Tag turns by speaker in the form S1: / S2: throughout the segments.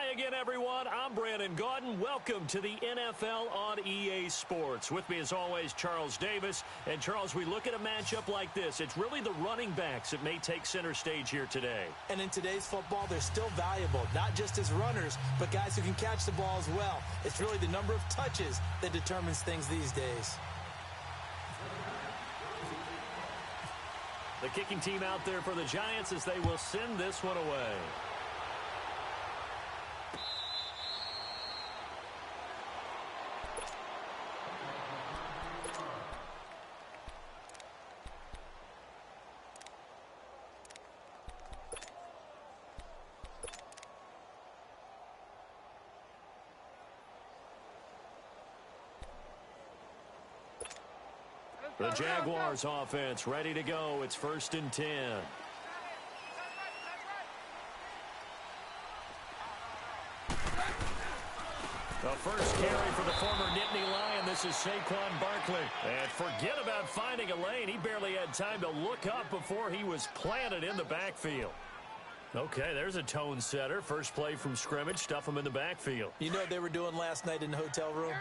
S1: Hi again, everyone. I'm Brandon Gaudin. Welcome to the NFL on EA Sports. With me, as always, Charles Davis. And, Charles, we look at a matchup like this. It's really the running backs that may take center stage here today.
S2: And in today's football, they're still valuable, not just as runners, but guys who can catch the ball as well. It's really the number of touches that determines things these days.
S1: The kicking team out there for the Giants as they will send this one away. The Jaguars offense ready to go. It's 1st and 10. The first carry for the former Nittany Lion. This is Saquon Barkley. And forget about finding a lane. He barely had time to look up before he was planted in the backfield. Okay, there's a tone setter. First play from scrimmage. Stuff him in the backfield.
S2: You know what they were doing last night in the hotel room?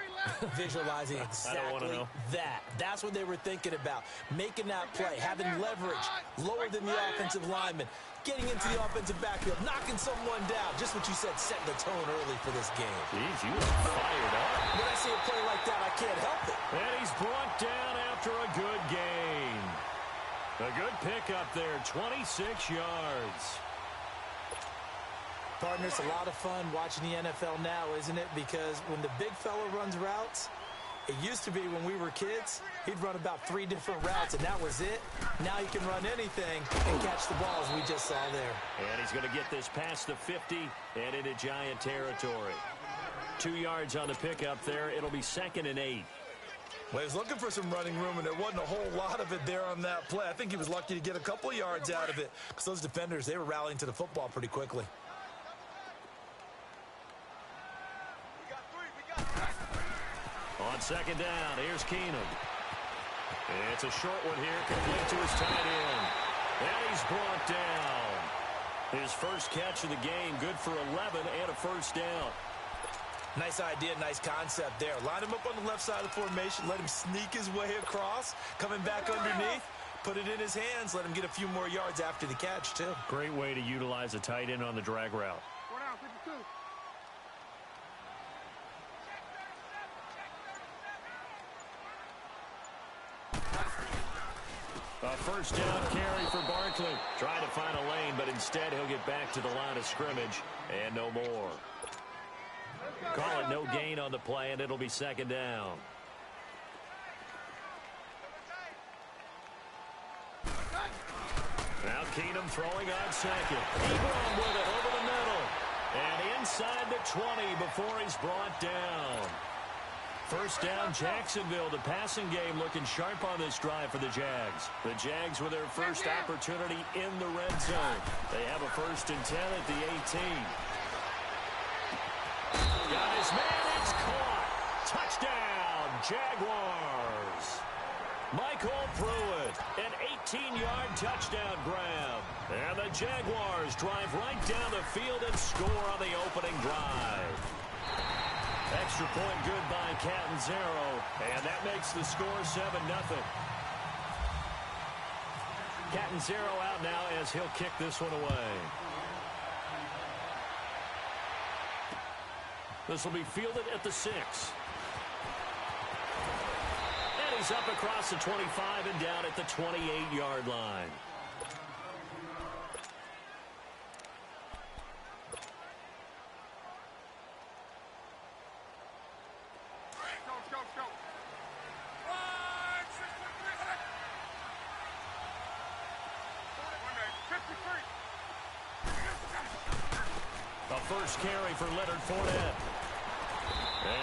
S2: Visualizing exactly that. That's what they were thinking about. Making that play, having leverage, lower than the offensive lineman, getting into the offensive backfield, knocking someone down. Just what you said, setting the tone early for this game.
S1: Jeez, you are fired up.
S2: When I see a play like that, I can't help it.
S1: And he's brought down after a good gain. A good pickup there, 26 yards.
S2: Partner, it's a lot of fun watching the NFL now, isn't it? Because when the big fella runs routes, it used to be when we were kids, he'd run about 3 different routes, and that was it. Now he can run anything and catch the ball, as we just saw there.
S1: And he's going to get this past the 50 and into Giant territory. 2 yards on the pickup there. It'll be 2nd and 8.
S3: Well, he was looking for some running room, and there wasn't a whole lot of it there on that play. I think he was lucky to get a couple of yards out of it because those defenders, they were rallying to the football pretty quickly.
S1: On 2nd down, here's Keenum. It's a short one here, complete to his tight end. And he's brought down. His first catch of the game, good for 11 and a first down.
S3: Nice idea, nice concept there. Line him up on the left side of the formation, let him sneak his way across, coming back underneath, put it in his hands, let him get a few more yards after the catch, too.
S1: Great way to utilize a tight end on the drag route. A first down carry for Barkley. Trying to find a lane, but instead he'll get back to the line of scrimmage and no more. Call it no gain on the play, and it'll be 2nd down. Now Keenum throwing on 2nd. Ebron with it over the middle. And inside the 20 before he's brought down. First down, Jacksonville. The passing game looking sharp on this drive for the Jags. The Jags with their first opportunity in the red zone. They have a 1st and 10 at the 18. Got his man. It's caught. Touchdown, Jaguars. Michael Pruitt, an 18-yard touchdown grab. And the Jaguars drive right down the field and score on the opening drive. Extra point good by Catanzaro, and that makes the score 7-0. Catanzaro out now as he'll kick this one away. This will be fielded at the 6. And he's up across the 25 and down at the 28-yard line. First carry for Leonard Fournette.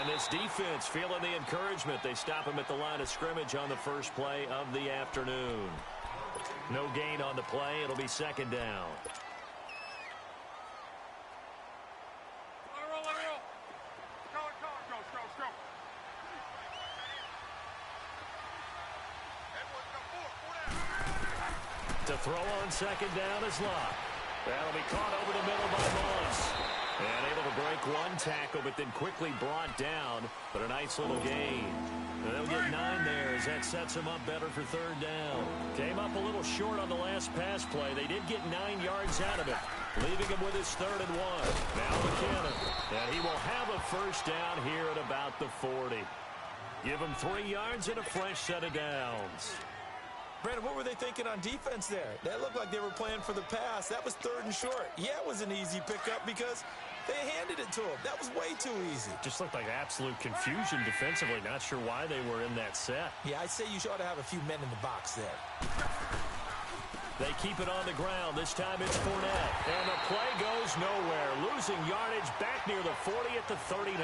S1: And this defense feeling the encouragement. They stop him at the line of scrimmage on the first play of the afternoon. No gain on the play. It'll be 2nd down. To throw on 2nd down is Locke. That'll be caught over the middle by Moss. And able to break one tackle, but then quickly brought down. But a nice little gain. And they'll get 9 there as that sets them up better for third down. Came up a little short on the last pass play. They did get 9 yards out of it, leaving him with his 3rd and 1. Now McKinnon. And he will have a first down here at about the 40. Give him 3 yards and a fresh set of downs.
S3: Brandon, what were they thinking on defense there? That looked like they were playing for the pass. That was 3rd and short. Yeah, it was an easy pickup because they handed it to him. That was way too easy.
S1: Just looked like absolute confusion defensively. Not sure why they were in that set.
S3: Yeah, I'd say you ought to have a few men in the box there.
S1: They keep it on the ground. This time it's Fournette. And the play goes nowhere. Losing yardage back near the 40 at the 39.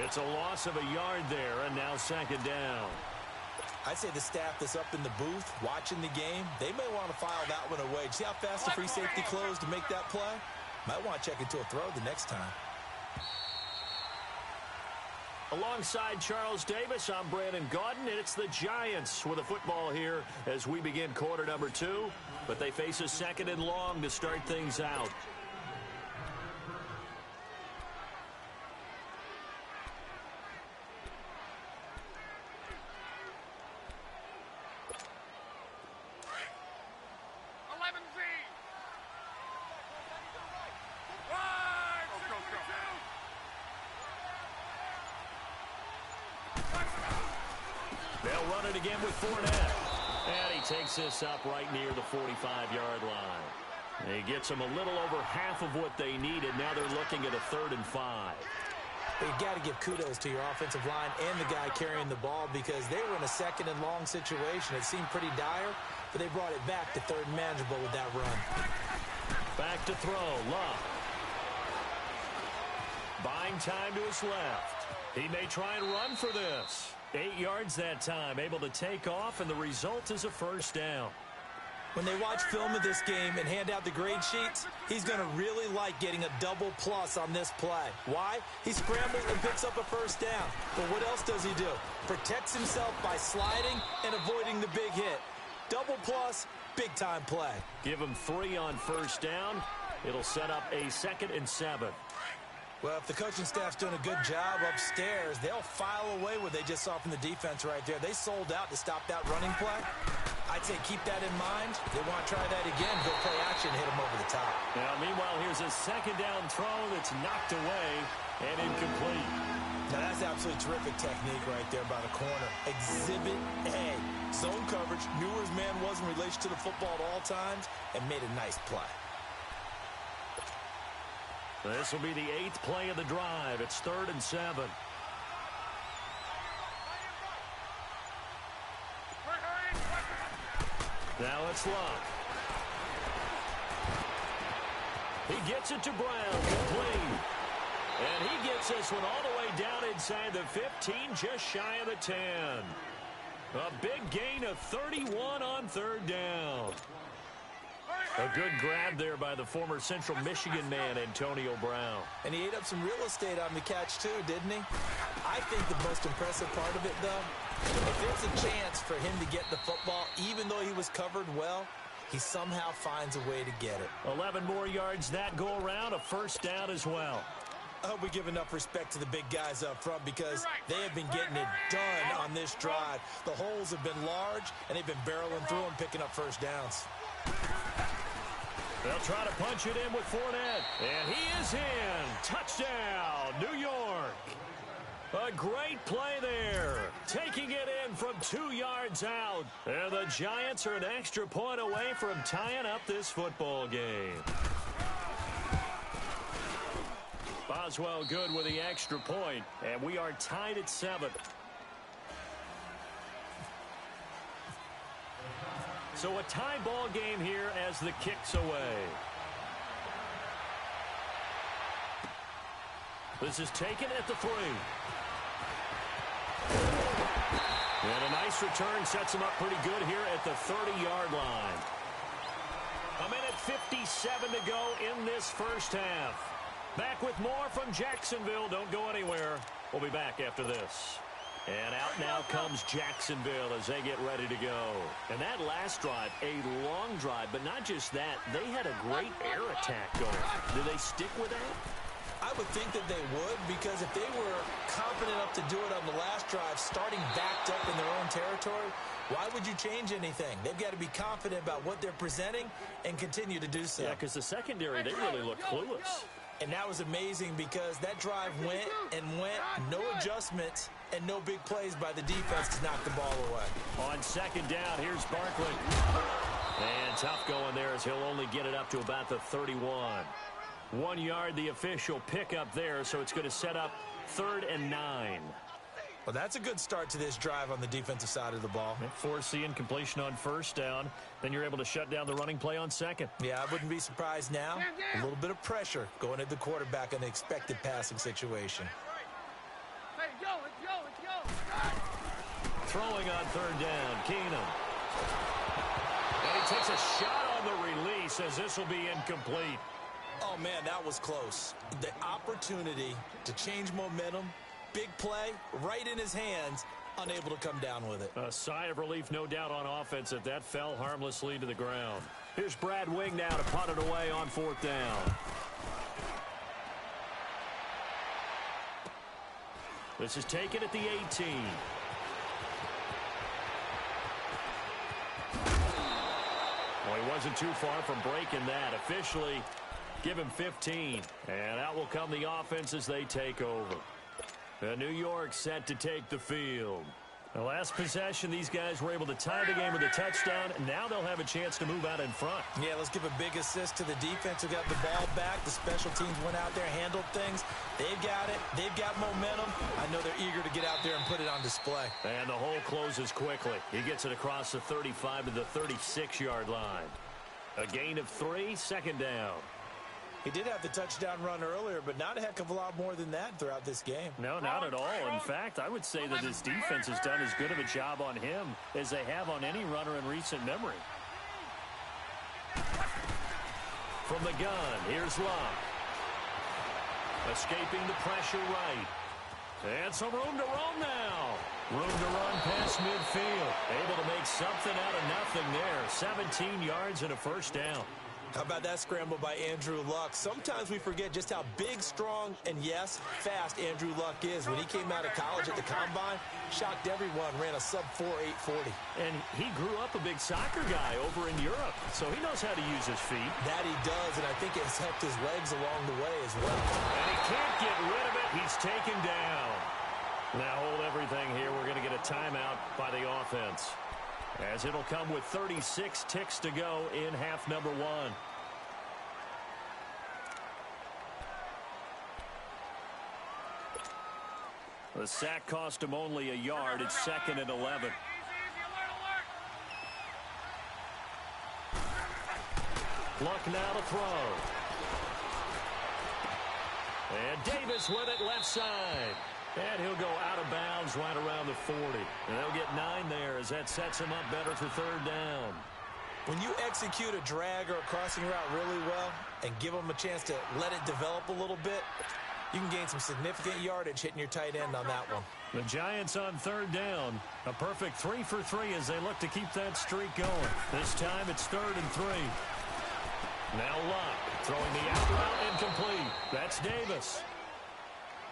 S1: It's a loss of a yard there, and now 2nd down.
S3: I'd say the staff that's up in the booth watching the game, they may want to file that one away. See how fast the free safety closed to make that play? Might want to check into a throw the next time.
S1: Alongside Charles Davis, I'm Brandon Gaudin, and it's the Giants with a football here as we begin quarter number 2. But they face a 2nd and long to start things out. They'll run it again with Fournette. And he takes this up right near the 45-yard line. He gets them a little over half of what they needed. Now they're looking at a 3rd and 5.
S2: But you got to give kudos to your offensive line and the guy carrying the ball because they were in a 2nd and long situation. It seemed pretty dire, but they brought it back to 3rd and manageable with that run.
S1: Back to throw. Love. Buying time to his left. He may try and run for this. 8 yards that time, able to take off, and the result is a first down.
S2: When they watch film of this game and hand out the grade sheets, he's going to really like getting a double plus on this play. Why? He scrambles and picks up a first down. But what else does he do? Protects himself by sliding and avoiding the big hit. Double plus, big-time play.
S1: Give him 3 on first down. It'll set up a 2nd and 7.
S3: Well, if the coaching staff's doing a good job upstairs, they'll file away what they just saw from the defense right there. They sold out to stop that running play. I'd say keep that in mind. If they want to try that again, go play action and hit them over the top.
S1: Now, meanwhile, here's a 2nd down throw that's knocked away and incomplete.
S3: Now, that's absolutely terrific technique right there by the corner. Exhibit A. Zone coverage, knew where his man was in relation to the football at all times, and made a nice play.
S1: This will be the 8th play of the drive. It's 3rd and 7. Now it's Luck. He gets it to Brown, complete. And he gets this one all the way down inside the 15, just shy of the 10. A big gain of 31 on 3rd down. A good grab there by the former Central Michigan man, Antonio Brown.
S2: And he ate up some real estate on the catch, too, didn't he? I think the most impressive part of it, though, if there's a chance for him to get the football, even though he was covered well, he somehow finds a way to get it.
S1: 11 more yards that go around, a first down as well.
S3: I hope we give enough respect to the big guys up front because they have been getting it done on this drive. The holes have been large, and they've been barreling through them, picking up first downs.
S1: They'll try to punch it in with Fournette. And he is in. Touchdown, New York. A great play there. Taking it in from 2 yards out. And the Giants are an extra point away from tying up this football game. Boswell good with the extra point. And we are tied at 7. So a tie ball game here as the kick's away. This is taken at the 3. And a nice return sets him up pretty good here at the 30-yard line. A minute 57 to go in this first half. Back with more from Jacksonville. Don't go anywhere. We'll be back after this. And out now comes Jacksonville as they get ready to go. And that last drive, a long drive, but not just that. They had a great air attack going. Do they stick with that?
S2: I would think that they would, because if they were confident enough to do it on the last drive, starting backed up in their own territory, why would you change anything? They've got to be confident about what they're presenting and continue to do so.
S1: Yeah, because the secondary, they really look clueless.
S2: And that was amazing because that drive went and went, no adjustments, and no big plays by the defense to knock the ball away.
S1: On second down, here's Barkley. And tough going there as he'll only get it up to about the 31. 1 yard, the official pickup there, so it's going to set up 3rd and 9.
S2: Well, that's a good start to this drive on the defensive side of the ball.
S1: Forcing incompletion on first down. Then you're able to shut down the running play on second.
S2: Yeah, I wouldn't be surprised now. A little bit of pressure going at the quarterback in the expected passing situation.
S1: Throwing on 3rd down, Keenum. And he takes a shot on the release as this will be incomplete.
S2: Oh, man, that was close. The opportunity to change momentum, big play, right in his hands, unable to come down with it.
S1: A sigh of relief, no doubt, on offense that that fell harmlessly to the ground. Here's Brad Wing now to punt it away on 4th down. This is taken at the 18. Well, he wasn't too far from breaking that. Officially, give him 15. And out will come the offense as they take over. New York set to take the field. The last possession, these guys were able to tie the game with a touchdown, and now they'll have a chance to move out in front.
S2: Yeah, let's give a big assist to the defense who got the ball back. The special teams went out there, handled things. They've got it. They've got momentum. I know they're eager to get out there and put it on display.
S1: And the hole closes quickly. He gets it across the 35 to the 36-yard line. A gain of 3, 2nd down.
S2: He did have the touchdown run earlier, but not a heck of a lot more than that throughout this game.
S1: No, not at all. In fact, I would say that his defense has done as good of a job on him as they have on any runner in recent memory. From the gun, here's Locke. Escaping the pressure right. And some room to roam now. Room to run past midfield. Able to make something out of nothing there. 17 yards and a 1st down.
S2: How about that scramble by Andrew Luck? Sometimes we forget just how big, strong, and, yes, fast Andrew Luck is. When he came out of college at the Combine, shocked everyone, ran a sub-4 840.
S1: And he grew up a big soccer guy over in Europe, so he knows how to use his feet.
S2: That he does, and I think it's helped his legs along the way as well.
S1: And he can't get rid of it. He's taken down. Now hold everything here. We're going to get a timeout by the offense, as it'll come with 36 ticks to go in half number 1. The sack cost him only a yard. It's 2nd and 11. Luck now to throw. And Davis with it left side. And he'll go out of bounds right around the 40. And they'll get 9 there as that sets him up better for 3rd down.
S2: When you execute a drag or a crossing route really well and give them a chance to let it develop a little bit, you can gain some significant yardage hitting your tight end on that one.
S1: The Giants on 3rd down. A perfect 3 for 3 as they look to keep that streak going. This time it's 3rd and 3. Now Luck throwing the out route incomplete. That's Davis.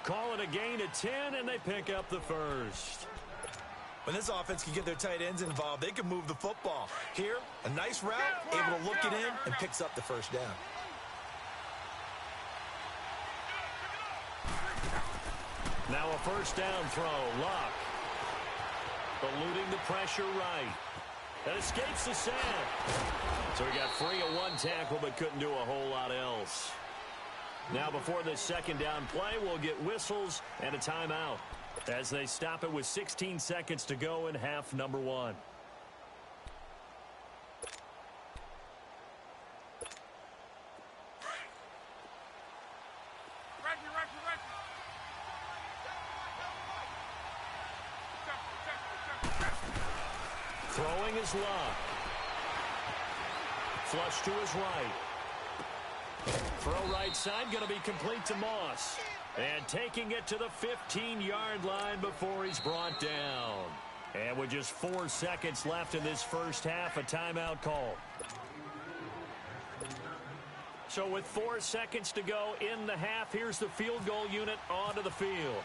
S1: Call it a gain of 10, and they pick up the 1st.
S2: When this offense can get their tight ends involved, they can move the football. Here, a nice route, able to look it in, and picks up the 1st down.
S1: Now a 1st down throw. Luck eluding the pressure right. And escapes the sack. So he got free of 1 tackle, but couldn't do a whole lot else. Now before this 2nd down play, we'll get whistles and a timeout as they stop it with 16 seconds to go in half number 1. Throwing is Luck. Flush to his right. Throw right side, going to be complete to Moss. And taking it to the 15-yard line before he's brought down. And with just 4 seconds left in this first half, a timeout call. So with 4 seconds to go in the half, here's the field goal unit onto the field.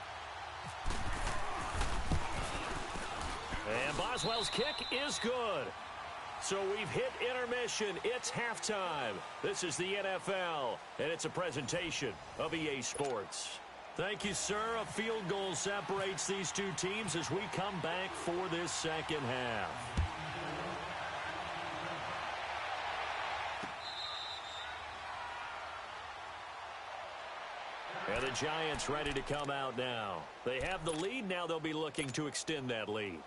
S1: And Boswell's kick is good. So we've hit intermission. It's halftime. This is the NFL, and it's a presentation of EA Sports. Thank you, sir. A field goal separates these two teams as we come back for this second half. And the Giants ready to come out now. They have the lead. Now they'll be looking to extend that lead.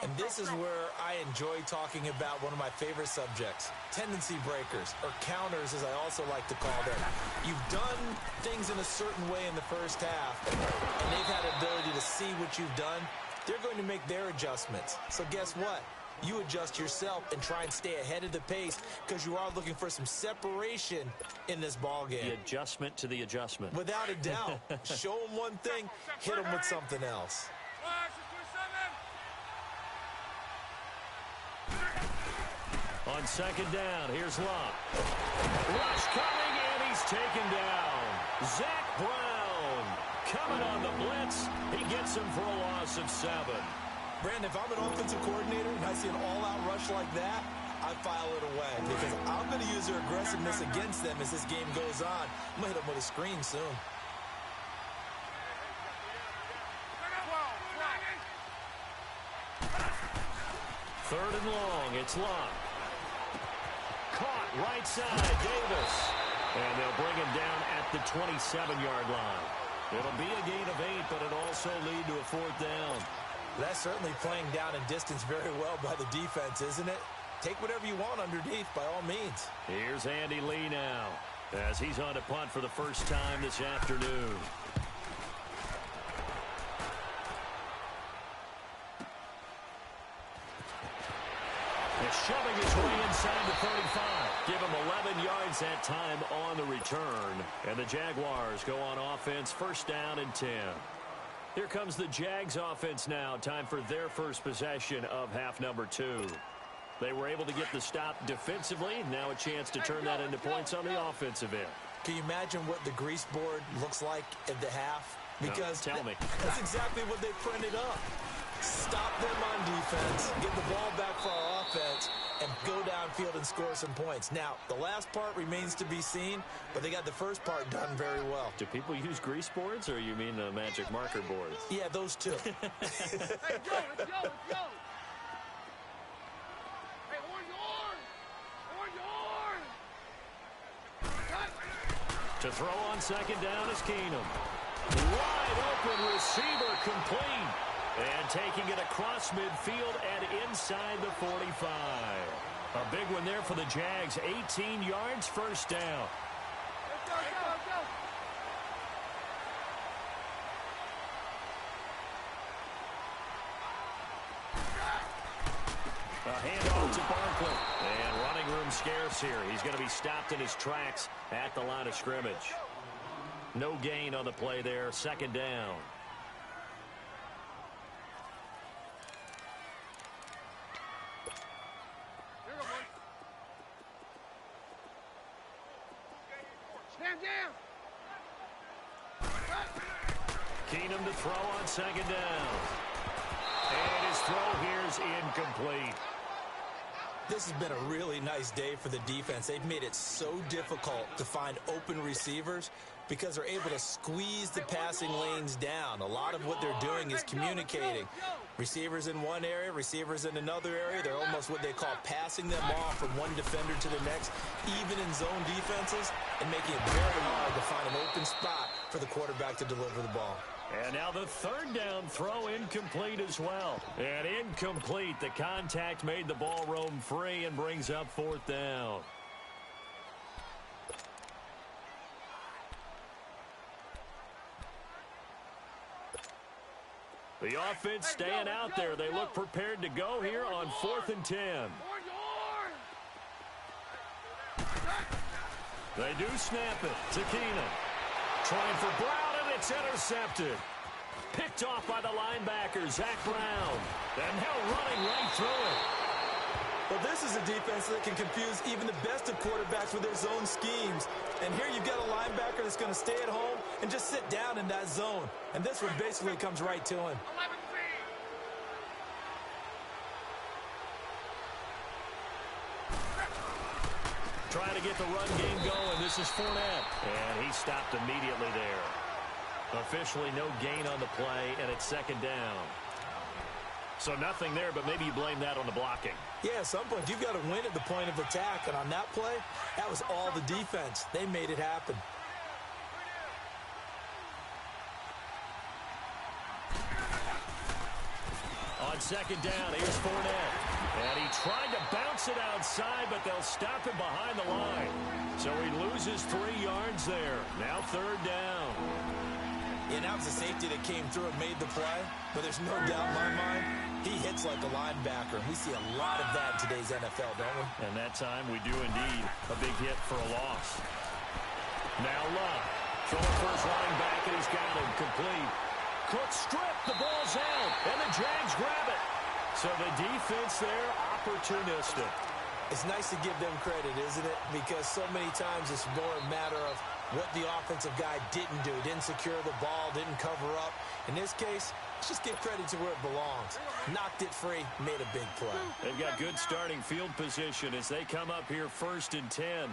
S3: And this is where I enjoy talking about one of my favorite subjects, tendency breakers, or counters as I also like to call them. You've done things in a certain way in the first half, and they've had the ability to see what you've done. They're going to make their adjustments. So guess what? You adjust yourself and try and stay ahead of the pace because you are looking for some separation in this ball game.
S1: The adjustment to the adjustment.
S3: Without a doubt. Show them one thing, hit them with something else.
S1: On second down, here's Love. Rush coming, and he's taken down. Zach Brown coming on the blitz. He gets him for a loss of 7.
S3: Brandon, if I'm an offensive coordinator and I see an all-out rush like that, I file it away because I'm going to use their aggressiveness against them as this game goes on. I'm going to hit them with a screen soon.
S1: Third and long, it's Love. Caught right side, Davis. And they'll bring him down at the 27-yard line. It'll be a gain of 8, but it'll also lead to a 4th down.
S3: That's certainly playing down in distance very well by the defense, isn't it? Take whatever you want underneath, by all means.
S1: Here's Andy Lee now, as he's on to punt for the first time this afternoon. And shoving his way inside the 35. Give him 11 yards that time on the return. And the Jaguars go on offense, first down and 10. Here comes the Jags offense now. Time for their first possession of half number 2. They were able to get the stop defensively. Now a chance to turn that into points on the offensive end.
S3: Can you imagine what the grease board looks like at the half? Because
S1: no, tell me.
S3: That's exactly what they printed up. Stop them on defense, get the ball back for our offense, and go downfield and score some points. Now, the last part remains to be seen, but they got the first part done very well.
S1: Do people use grease boards, or you mean magic marker boards?
S3: Yeah, those two.
S4: Hey, let's go, let's go, let's go. Hey, orange arm!
S1: To throw on second down is Keenum. Wide open receiver complete. And taking it across midfield and inside the 45. A big one there for the Jags. 18 yards, first down.
S4: Let's go, go, go.
S1: A handoff to Barkley. And running room scarce here. He's going to be stopped in his tracks at the line of scrimmage. No gain on the play there. Second down.
S4: Stand down.
S1: Keenum to throw on second down. And his throw here is incomplete.
S3: This has been a really nice day for the defense. They've made it so difficult to find open receivers because they're able to squeeze the passing lanes down. A lot of what they're doing is communicating. Receivers in one area, receivers in another area. They're almost what they call passing them off from one defender to the next, even in zone defenses, and making it very hard to find an open spot for the quarterback to deliver the ball.
S1: And now the third down throw incomplete as well. And incomplete. The contact made the ball roam free and brings up fourth down. The offense staying out there. They look prepared to go here on 4th and 10. They do snap it to Keenum. Trying for Brown, and it's intercepted. Picked off by the linebacker, Zach Brown. And now running right through it.
S2: Well, this is a defense that can confuse even the best of quarterbacks with their zone schemes. And here you've got a linebacker that's going to stay at home and just sit down in that zone. And this one basically comes right to him.
S4: 11 feet.
S1: Trying to get the run game going. This is Fournette. And he stopped immediately there. Officially no gain on the play, and it's second down. So nothing there, but maybe you blame that on the blocking.
S2: Yeah, at some point, you've got to win at the point of attack. And on that play, that was all the defense. They made it happen.
S1: On second down, here's Fournette. And he tried to bounce it outside, but they'll stop him behind the line. So he loses 3 yards there. Now third down.
S2: Yeah, that was a safety that came through and made the play. But there's no doubt in my mind, he hits like a linebacker. We see a lot of that in today's NFL, don't we?
S1: And that time we do indeed a big hit for a loss. Now Love. Throwing for his running back, and he's got him complete. Cook stripped, the ball's out, and the Jags grab it. So the defense there, opportunistic.
S2: It's nice to give them credit, isn't it? Because so many times it's more a matter of what the offensive guy didn't do. Didn't secure the ball, didn't cover up. In this case, let's just give credit to where it belongs. Knocked it free, made a big play.
S1: They've got good starting field position as they come up here 1st and 10.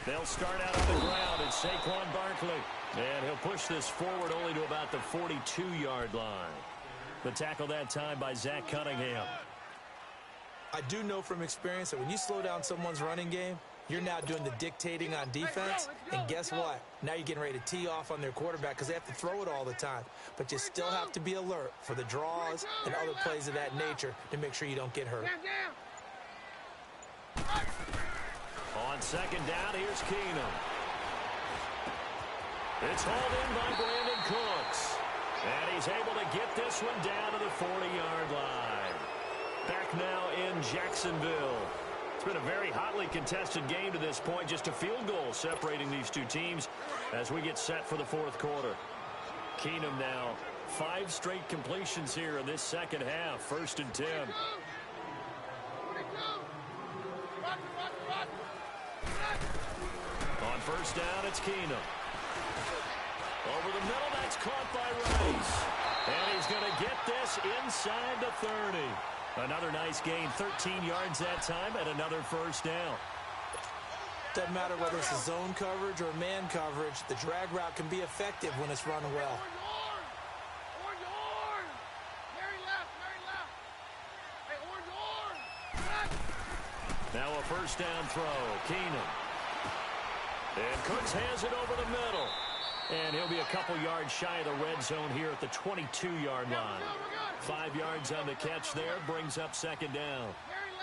S1: They'll start out on the ground. It's Saquon Barkley. And he'll push this forward only to about the 42-yard line. The tackle that time by Zach Cunningham.
S2: I do know from experience that when you slow down someone's running game, you're now doing the dictating on defense. And guess what? Now you're getting ready to tee off on their quarterback because they have to throw it all the time. But you still have to be alert for the draws and other plays of that nature to make sure you don't get hurt.
S1: On second down, here's Keenum. It's hauled in by Brandon Cooks. And he's able to get this one down to the 40-yard line. Back now in Jacksonville. It's been a very hotly contested game to this point. Just a field goal separating these two teams as we get set for the fourth quarter. Keenum now 5 straight completions here in this second half. 1st and 10. On first down, it's Keenum. Over the middle, that's caught by Rice. And he's going to get this inside the 30. Another nice gain, 13 yards that time, and another first down.
S2: Doesn't matter whether it's a zone coverage or man coverage, the drag route can be effective when it's run well.
S1: Now a first down throw, Keenum. And Cooks has it over the middle. And he'll be a couple yards shy of the red zone here at the 22-yard line. 5 yards on the catch there, brings up second down.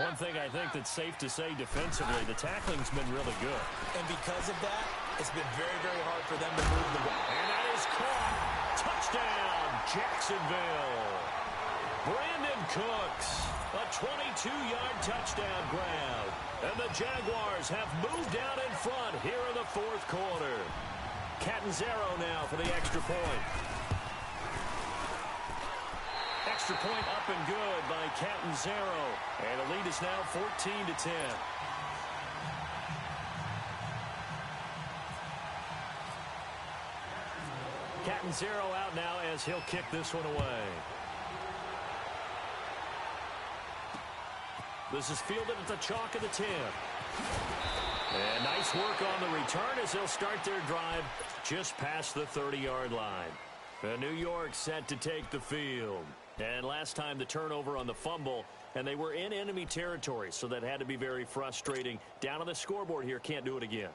S1: One thing I think that's safe to say defensively, the tackling's been really good.
S2: And because of that, it's been very, very hard for them to move the ball.
S1: And that is caught. Touchdown, Jacksonville. Brandon Cooks, a 22-yard touchdown grab. And the Jaguars have moved out in front here in the fourth quarter. Catanzaro now for the extra point. Extra point up and good by Catanzaro. And the lead is now 14-10. Catanzaro out now as he'll kick this one away. This is fielded at the chalk of the 10. And nice work on the return as they'll start their drive just past the 30-yard line. New York set to take the field. And last time the turnover on the fumble, and they were in enemy territory, so that had to be very frustrating. Down on the scoreboard here, can't do it again.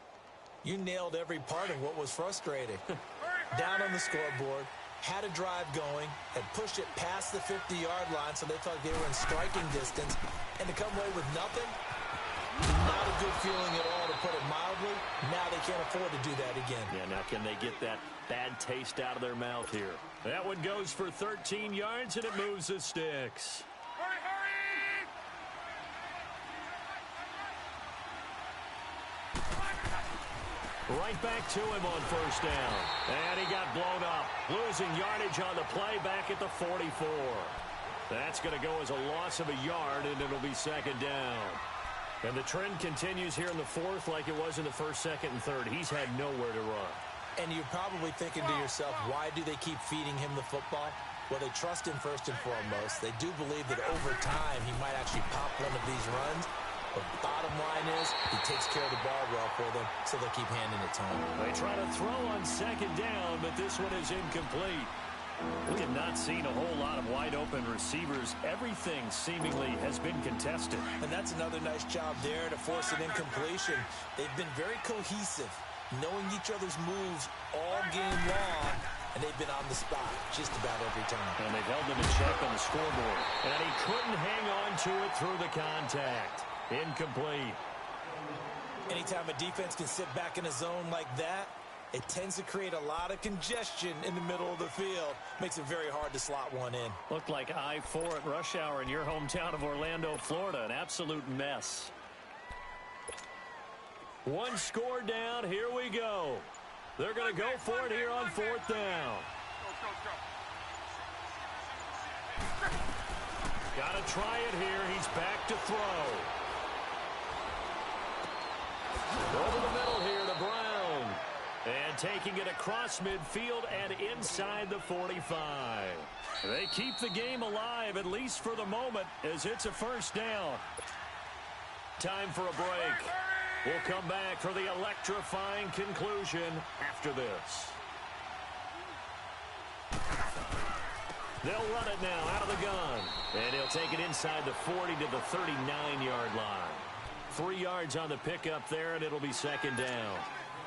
S2: You nailed every part of what was frustrating. Down on the scoreboard, had a drive going, had pushed it past the 50-yard line, so they thought they were in striking distance, and to come away with nothing, not a good feeling at all, to put it mildly. Now they can't afford to do that again.
S1: Yeah, now can they get that bad taste out of their mouth here? That one goes for 13 yards, and it moves the sticks.
S4: Hurry, hurry!
S1: Right back to him on first down. And he got blown up. Losing yardage on the play back at the 44. That's going to go as a loss of a yard, and it'll be second down. And the trend continues here in the fourth like it was in the first, second, and third. He's had nowhere to run.
S2: And you're probably thinking to yourself, why do they keep feeding him the football? Well, they trust him first and foremost. They do believe that over time he might actually pop one of these runs. But bottom line is he takes care of the ball well for them, so they'll keep handing it to him.
S1: They try to throw on second down, but this one is incomplete.
S5: We have not seen a whole lot of wide-open receivers. Everything seemingly has been contested.
S2: And that's another nice job there to force an incompletion. They've been very cohesive, knowing each other's moves all game long, and they've been on the spot just about every time.
S1: And they've held them in check on the scoreboard. And he couldn't hang on to it through the contact. Incomplete.
S2: Anytime a defense can sit back in a zone like that, it tends to create a lot of congestion in the middle of the field. Makes it very hard to slot one in.
S5: Looked like I-4 at rush hour in your hometown of Orlando, Florida. An absolute mess.
S1: One score down. Here we go. They're going to go for it here on fourth down. Got to try it here. He's back to throw. Over the middle here to Brown. And taking it across midfield and inside the 45. They keep the game alive, at least for the moment, as it's a first down. Time for a break. We'll come back for the electrifying conclusion after this. They'll run it now out of the gun. And he'll take it inside the 40 to the 39-yard line. 3 yards on the pickup there, and it'll be second down.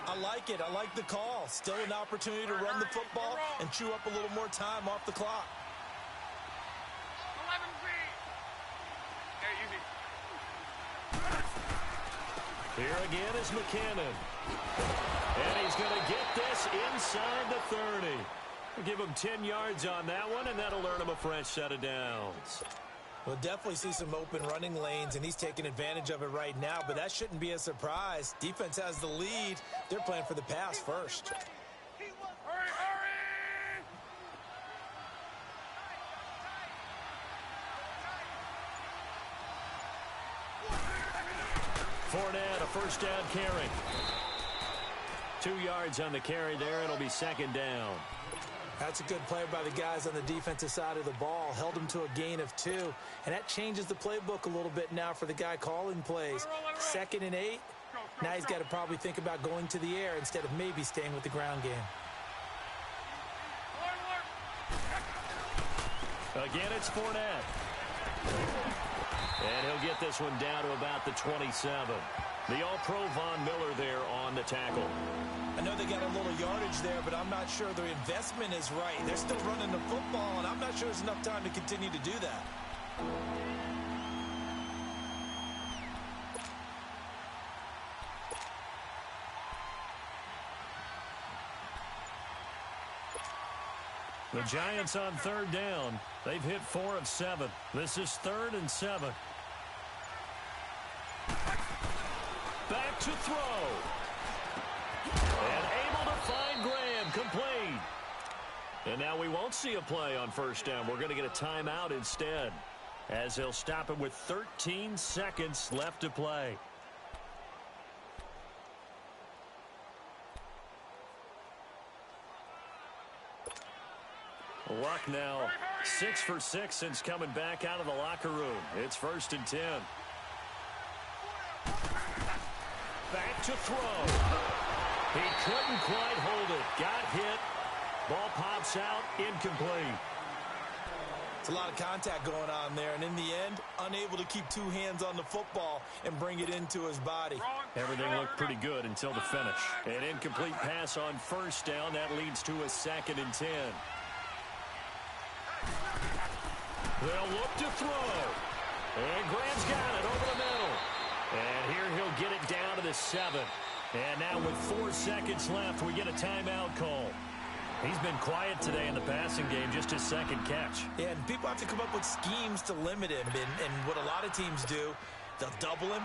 S2: I like it. I like the call. Still an opportunity to run the football and chew up a little more time off the clock.
S4: 11 feet. Hey, easy.
S1: Here again is McKinnon. And he's going to get this inside the 30. We'll give him 10 yards on that one, and that'll earn him a fresh set of downs.
S2: We'll definitely see some open running lanes, and he's taking advantage of it right now, but that shouldn't be a surprise. Defense has the lead. They're playing for the pass first.
S4: Hurry, hurry!
S1: Fournette, a first down carry. 2 yards on the carry there. It'll be second down.
S2: That's a good play by the guys on the defensive side of the ball. Held them to a gain of 2. And that changes the playbook a little bit now for the guy calling plays. 2nd and 8. Now he's got to probably think about going to the air instead of maybe staying with the ground game.
S1: Again, it's Fournette. And he'll get this one down to about the 27. The All-Pro Von Miller there on the tackle.
S2: I know they got a little yardage there, but I'm not sure their investment is right. They're still running the football, and I'm not sure there's enough time to continue to do that.
S1: The Giants on third down. They've hit 4 of 7. This is 3rd and 7. Back to throw. And able to find Graham, complete. And now we won't see a play on first down. We're going to get a timeout instead, as they'll stop him with 13 seconds left to play. Luck now 6 for 6 since coming back out of the locker room. It's 1st and 10. Back to throw. He couldn't quite hold it. Got hit. Ball pops out. Incomplete.
S2: It's a lot of contact going on there, and in the end, unable to keep 2 hands on the football and bring it into his body.
S1: Everything looked pretty good until the finish. An incomplete pass on first down. That leads to a 2nd and 10. They'll look to throw. And Graham's got it over the middle. And here he'll get it down to the 7. And now with 4 seconds left, we get a timeout call. He's been quiet today in the passing game, just his 2nd catch.
S2: Yeah, and people have to come up with schemes to limit him. And what a lot of teams do,
S3: They'll double him,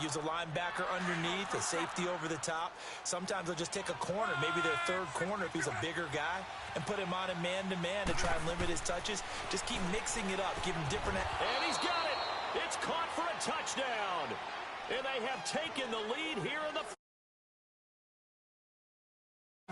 S3: use a linebacker underneath, a safety over the top. Sometimes they'll just take a corner, maybe their third corner if he's a bigger guy, and put him on a man-to-man to try and limit his touches. Just keep mixing it up, give him different...
S1: And he's got it! It's caught for a touchdown! And they have taken the lead here in the...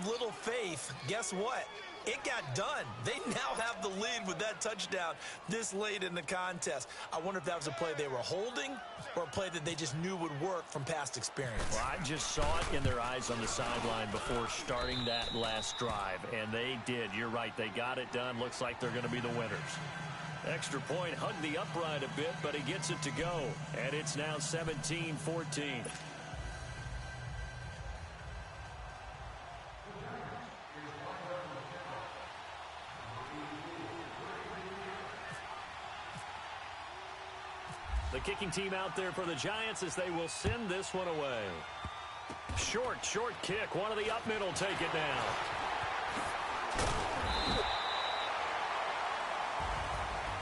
S3: Little faith, guess what? It got done. They now have the lead with that touchdown this late in the contest. I wonder if that was a play they were holding or a play that they just knew would work from past experience.
S5: Well, I just saw it in their eyes on the sideline before starting that last drive, and they did. You're right. They got it done. Looks like they're going to be the winners. Extra point hugged the upright a bit, but he gets it to go. And it's now 17-14. The kicking team out there for the Giants as they will send this one away. Short kick. One of the up middle take it down.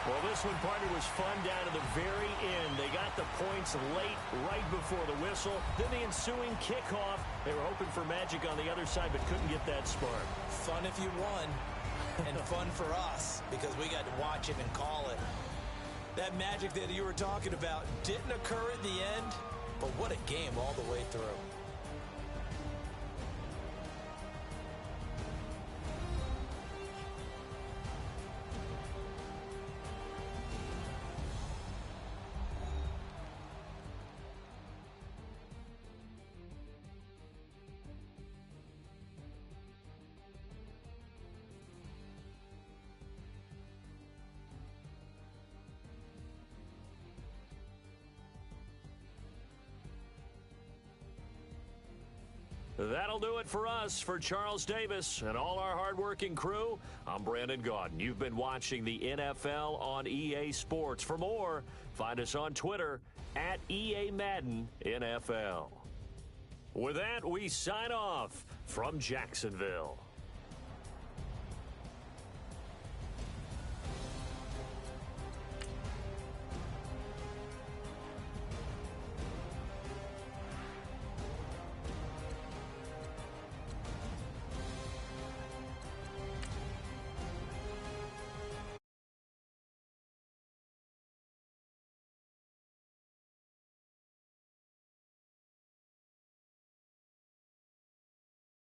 S5: Well, this one, partner, was fun down to the very end. They got the points late, right before the whistle. Then the ensuing kickoff. They were hoping for magic on the other side, but couldn't get that spark.
S3: Fun if you won, and fun for us, because we got to watch it and call it. That magic that you were talking about didn't occur at the end, but what a game all the way through.
S1: That'll do it for us. For Charles Davis and all our hardworking crew, I'm Brandon Gaudin. You've been watching the NFL on EA Sports. For more, find us on Twitter at EA Madden NFL. With that, we sign off from Jacksonville.